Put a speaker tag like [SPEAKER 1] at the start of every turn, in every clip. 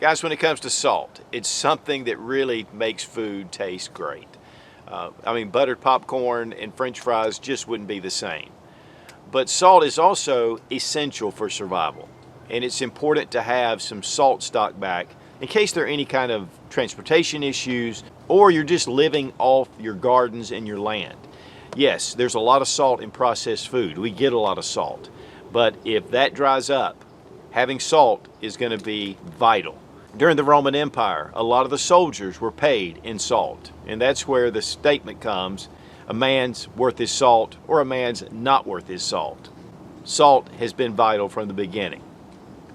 [SPEAKER 1] Guys, when it comes to salt, it's something that really makes food taste great. I mean, buttered popcorn and French fries just wouldn't be the same. But salt is also essential for survival, and it's important to have some salt stocked back in case there are any kind of transportation issues or you're just living off your gardens and your land. Yes, there's a lot of salt in processed food. We get a lot of salt. But if that dries up, having salt is going to be vital. During the Roman Empire, a lot of the soldiers were paid in salt. And that's where the statement comes, a man's worth his salt or a man's not worth his salt. Salt has been vital from the beginning.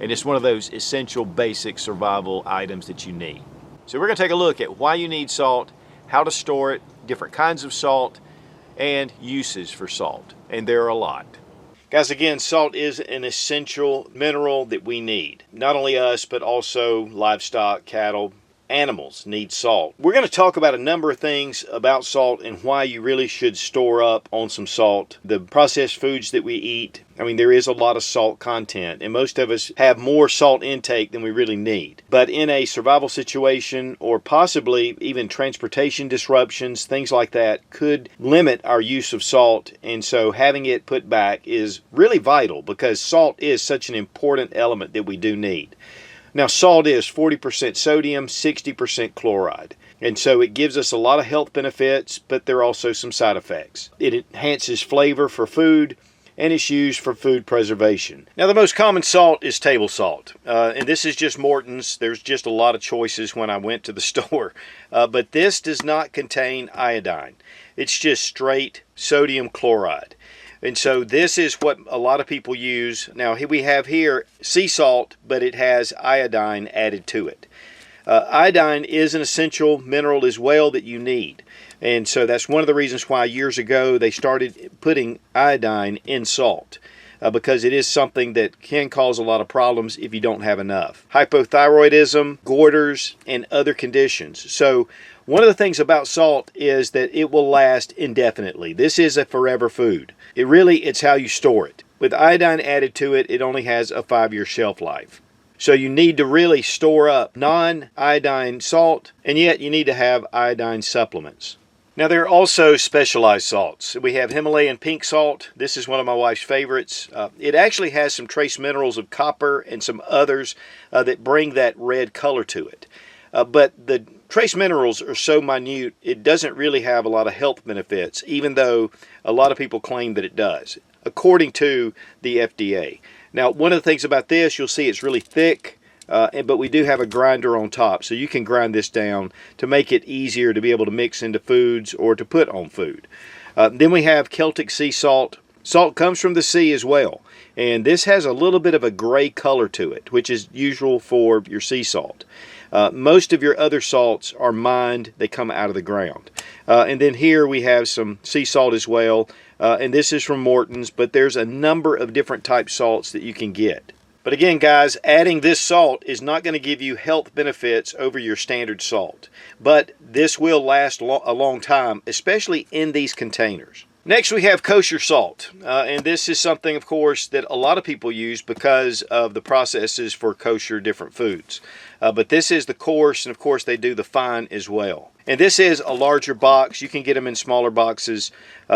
[SPEAKER 1] And it's one of those essential basic survival items that you need. So we're going to take a look at why you need salt, how to store it, different kinds of salt, and uses for salt. And there are a lot. Guys, again, salt is an essential mineral that we need. Not only us, but also livestock, cattle, animals need salt. We're going to talk about a number of things about salt and why you really should store up on some salt. The processed foods that we eat, I mean, there is a lot of salt content, and most of us have more salt intake than we really need. But in a survival situation, or possibly even transportation disruptions, things like that could limit our use of salt, and so having it put back is really vital because salt is such an important element that we do need. Now, salt is 40% sodium, 60% chloride. And so it gives us a lot of health benefits, but there are also some side effects. It enhances flavor for food, and it's used for food preservation. Now, the most common salt is table salt. And this is just Morton's. There's just a lot of choices when I went to the store. But this does not contain iodine. It's just straight sodium chloride. And so this is what a lot of people use. Now we have here sea salt, but it has iodine added to it. Iodine is an essential mineral as well that you need. And so that's one of the reasons why years ago they started putting iodine in salt. Because it is something that can cause a lot of problems if you don't have enough. Hypothyroidism, goiters, and other conditions. So one of the things about salt is that it will last indefinitely. This is a forever food. It's how you store it. With iodine added to it, it only has a 5-year shelf life. So you need to really store up non-iodine salt, and yet you need to have iodine supplements. Now, there are also specialized salts. We have Himalayan pink salt. This is one of my wife's favorites. It actually has some trace minerals of copper and some others that bring that red color to it. But the trace minerals are so minute, it doesn't really have a lot of health benefits, even though a lot of people claim that it does, according to the FDA. Now, one of the things about this, you'll see it's really thick, but we do have a grinder on top, so you can grind this down to make it easier to be able to mix into foods or to put on food. Then we have Celtic sea salt. Salt comes from the sea as well, and this has a little bit of a gray color to it, which is usual for your sea salt. Most of your other salts are mined, they come out of the ground. And then here we have some sea salt as well, and this is from Morton's, but there's a number of different type salts that you can get. But again, guys, adding this salt is not going to give you health benefits over your standard salt. But this will last a long time, especially in these containers. Next, we have kosher salt. And this is something, of course, that a lot of people use because of the processes for kosher different foods. But this is the coarse, and of course, they do the fine as well. And this is a larger box. You can get them in smaller boxes.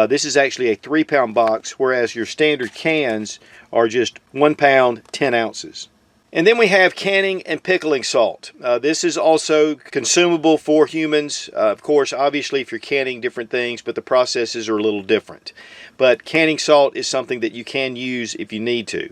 [SPEAKER 1] This is actually a 3-pound box, whereas your standard cans are just 1 pound, 10 ounces. And then we have canning and pickling salt. This is also consumable for humans. Of course, obviously, if you're canning different things, but the processes are a little different. But canning salt is something that you can use if you need to.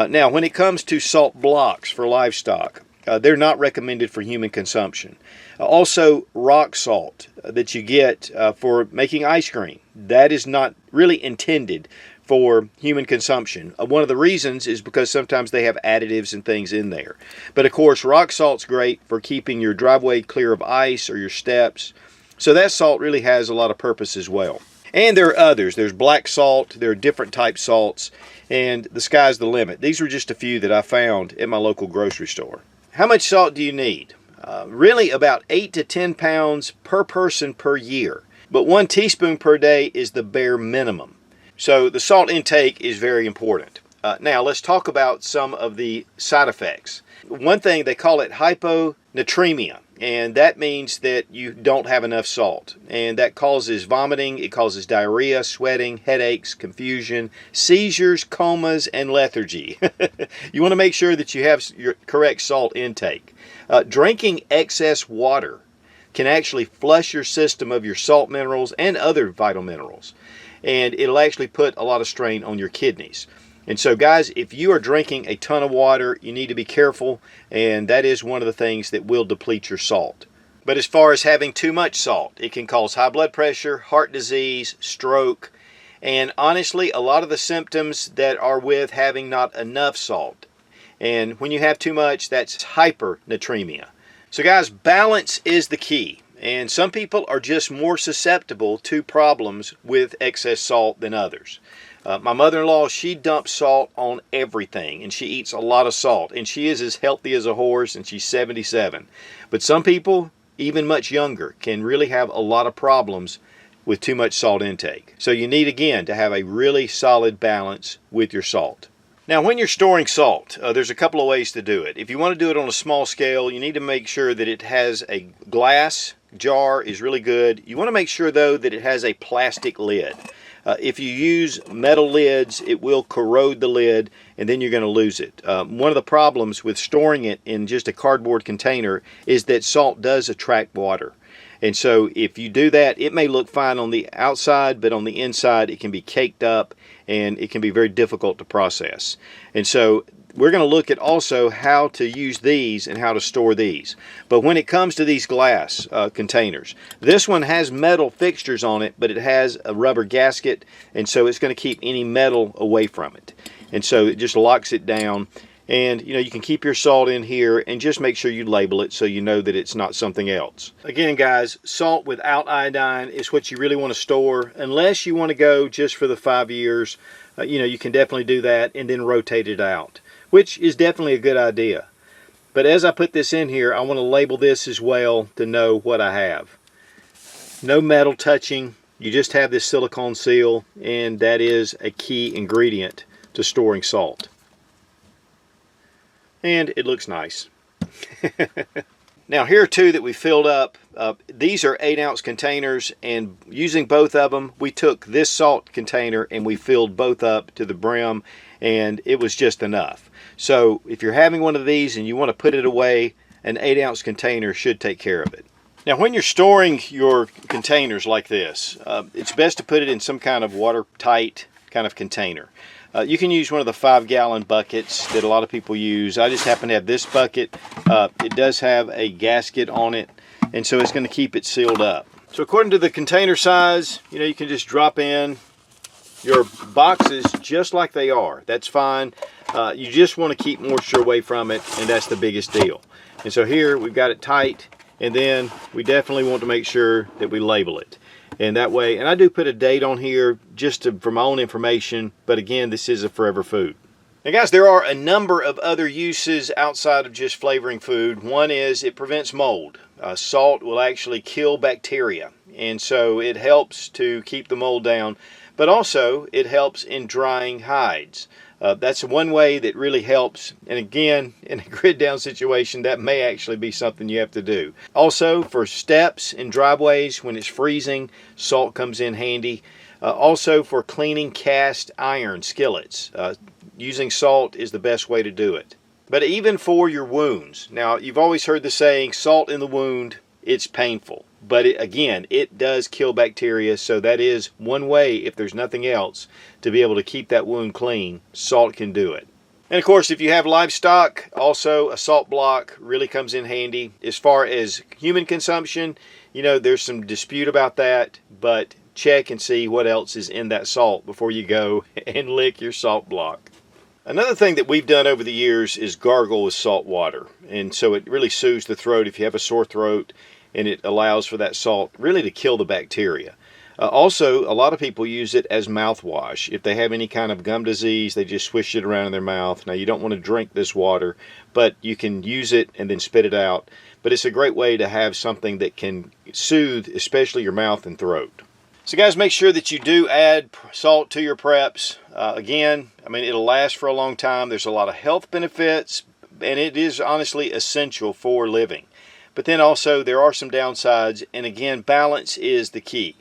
[SPEAKER 1] Now, when it comes to salt blocks for livestock, they're not recommended for human consumption. Also, rock salt that you get for making ice cream, that is not really intended for human consumption. One of the reasons is because sometimes they have additives and things in there. But of course, rock salt's great for keeping your driveway clear of ice or your steps. So that salt really has a lot of purpose as well. And there are others. There's black salt, there are different type salts, and the sky's the limit. These were just a few that I found at my local grocery store. How much salt do you need? Really about 8 to 10 pounds per person per year. But 1 teaspoon per day is the bare minimum. So the salt intake is very important. Now let's talk about some of the side effects. One thing, they call it hyponatremia, and that means that you don't have enough salt, and that causes vomiting, it causes diarrhea, sweating, headaches, confusion, seizures, comas, and lethargy. You want to make sure that you have your correct salt intake. Drinking excess water can actually flush your system of your salt minerals and other vital minerals, and it'll actually put a lot of strain on your kidneys. And so guys, if you are drinking a ton of water, you need to be careful, and that is one of the things that will deplete your salt. But as far as having too much salt, it can cause high blood pressure, heart disease, stroke, and honestly, a lot of the symptoms that are with having not enough salt. And when you have too much, that's hypernatremia. So guys, balance is the key. And some people are just more susceptible to problems with excess salt than others. My mother-in-law, she dumps salt on everything, and she eats a lot of salt, and she is as healthy as a horse, and she's 77. But some people, even much younger, can really have a lot of problems with too much salt intake. So you need, again, to have a really solid balance with your salt. Now, when you're storing salt, there's a couple of ways to do it. If you want to do it on a small scale, you need to make sure that it has a glass jar is really good. You want to make sure, though, that it has a plastic lid. If you use metal lids, it will corrode the lid, and then you're going to lose it. One of the problems with storing it in just a cardboard container is that salt does attract water. And so if you do that, it may look fine on the outside, but on the inside it can be caked up, and it can be very difficult to process. And so we're going to look at also how to use these and how to store these. But when it comes to these glass containers, this one has metal fixtures on it, but it has a rubber gasket, and so it's going to keep any metal away from it. And so it just locks it down. And you know, you can keep your salt in here and just make sure you label it so you know that it's not something else. Again guys, salt without iodine is what you really want to store, unless you want to go just for the 5 years. You know, you can definitely do that and then rotate it out, which is definitely a good idea. But as I put this in here, I want to label this as well to know what I have. No metal touching, you just have this silicone seal, and that is a key ingredient to storing salt. And it looks nice. Now here are two that we filled up. These are 8-ounce containers, and using both of them, we took this salt container and we filled both up to the brim, and it was just enough. So if you're having one of these and you want to put it away, an 8-ounce container should take care of it. Now when you're storing your containers like this, it's best to put it in some kind of watertight kind of container. You can use one of the 5-gallon buckets that a lot of people use. I just happen to have this bucket. It does have a gasket on it, and so it's going to keep it sealed up. So according to the container size, you know, you can just drop in your boxes just like they are. That's fine. You just want to keep moisture away from it, and that's the biggest deal. And so here we've got it tight, and then we definitely want to make sure that we label it. And that way, and I do put a date on here just for my own information, but again, this is a forever food. Now guys, there are a number of other uses outside of just flavoring food. One is it prevents mold. Salt will actually kill bacteria, and so it helps to keep the mold down, but also it helps in drying hides. That's one way that really helps, and again, in a grid down situation, that may actually be something you have to do. Also, for steps in driveways when it's freezing, salt comes in handy. Also for cleaning cast iron skillets, using salt is the best way to do it. But even for your wounds, now you've always heard the saying, salt in the wound, it's painful. But again, it does kill bacteria, so that is one way, if there's nothing else, to be able to keep that wound clean. Salt can do it. And of course, if you have livestock, also a salt block really comes in handy. As far as human consumption, you know, there's some dispute about that, but check and see what else is in that salt before you go and lick your salt block. Another thing that we've done over the years is gargle with salt water, and so it really soothes the throat if you have a sore throat, and it allows for that salt really to kill the bacteria. Also, a lot of people use it as mouthwash. If they have any kind of gum disease, they just swish it around in their mouth. Now, you don't want to drink this water, but you can use it and then spit it out. But it's a great way to have something that can soothe, especially your mouth and throat. So guys, make sure that you do add salt to your preps. Again, I mean, it'll last for a long time. There's a lot of health benefits, and it is honestly essential for living. But then also there are some downsides, and again, balance is the key.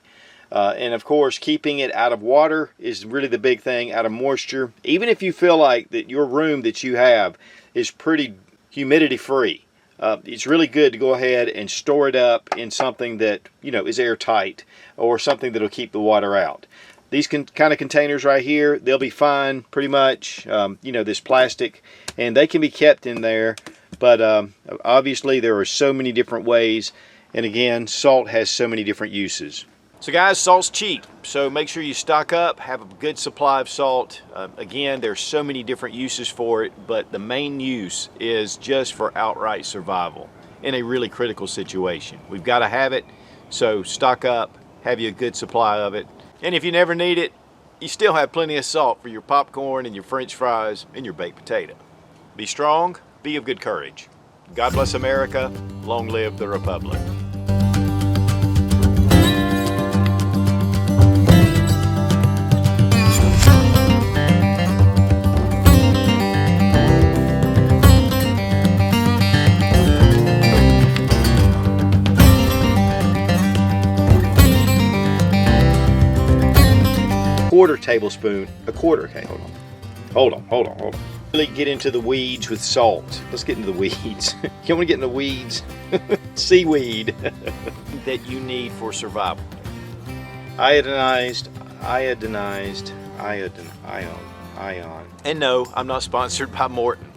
[SPEAKER 1] And of course, keeping it out of water is really the big thing, out of moisture. Even if you feel like that your room that you have is pretty humidity free, it's really good to go ahead and store it up in something that, you know, is airtight, or something that'll keep the water out. These kind of containers right here, they'll be fine pretty much, you know, this plastic, and they can be kept in there. But obviously there are so many different ways, and again, salt has so many different uses. So guys, salt's cheap, so make sure you stock up, have a good supply of salt. Again, there's so many different uses for it, but the main use is just for outright survival in a really critical situation. We've got to have it, so stock up, have you a good supply of it. And if you never need it, you still have plenty of salt for your popcorn and your French fries and your baked potato. Be strong, be of good courage. God bless America, long live the Republic. Quarter tablespoon, a quarter, okay, hold on. Really get into the weeds with salt. Let's get into the weeds. You want to get in the weeds? Seaweed. That you need for survival. Iodinized, ion. And no, I'm not sponsored by Morton.